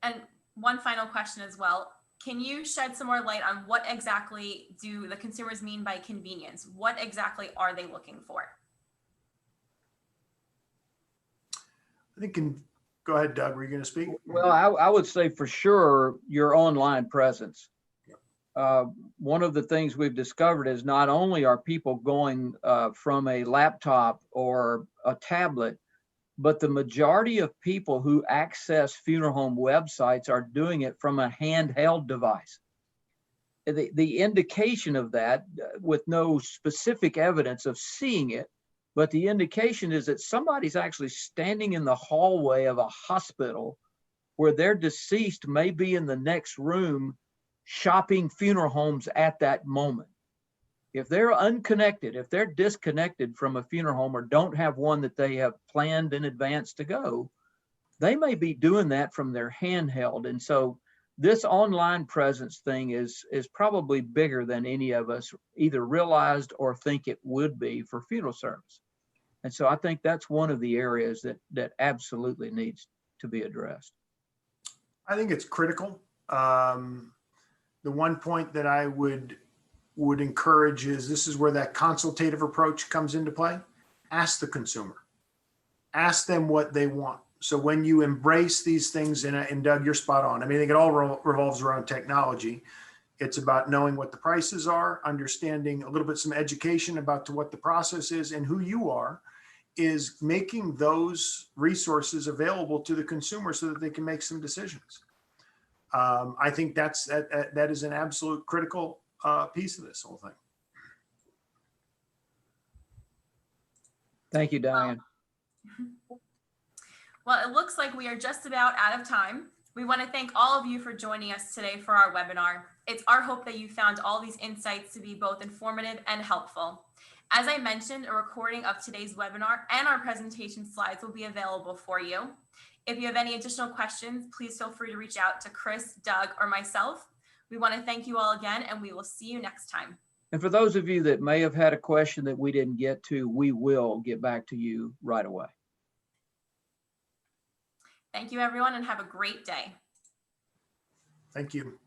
And one final question as well. Can you shed some more light on what exactly do the consumers mean by convenience? What exactly are they looking for? I think go ahead, Doug, were you going to speak? Well, I would say for sure your online presence. One of the things we've discovered is not only are people going from a laptop or a tablet, but the majority of people who access funeral home websites are doing it from a handheld device. The indication of that, with no specific evidence of seeing it, but the indication is that somebody's actually standing in the hallway of a hospital where their deceased may be in the next room shopping funeral homes at that moment. If they're unconnected, if they're disconnected from a funeral home or don't have one that they have planned in advance to go, they may be doing that from their handheld. And so this online presence thing is probably bigger than any of us either realized or think it would be for funeral service. And so I think that's one of the areas that absolutely needs to be addressed. I think it's critical. The one point that I would encourage is this is where that consultative approach comes into play. Ask the consumer. Ask them what they want. So when you embrace these things, and Doug, you're spot on. I mean, I think it all revolves around technology. It's about knowing what the prices are, understanding a little bit some education about what the process is and who you are, is making those resources available to the consumer so that they can make some decisions. I think that is an absolute critical piece of this whole thing. Thank you, Diane. Well, it looks like we are just about out of time. We want to thank all of you for joining us today for our webinar. It's our hope that you found all these insights to be both informative and helpful. As I mentioned, a recording of today's webinar and our presentation slides will be available for you. If you have any additional questions, please feel free to reach out to Chris, Doug, or myself. We want to thank you all again, and we will see you next time. And for those of you that may have had a question that we didn't get to, we will get back to you right away. Thank you, everyone, and have a great day. Thank you.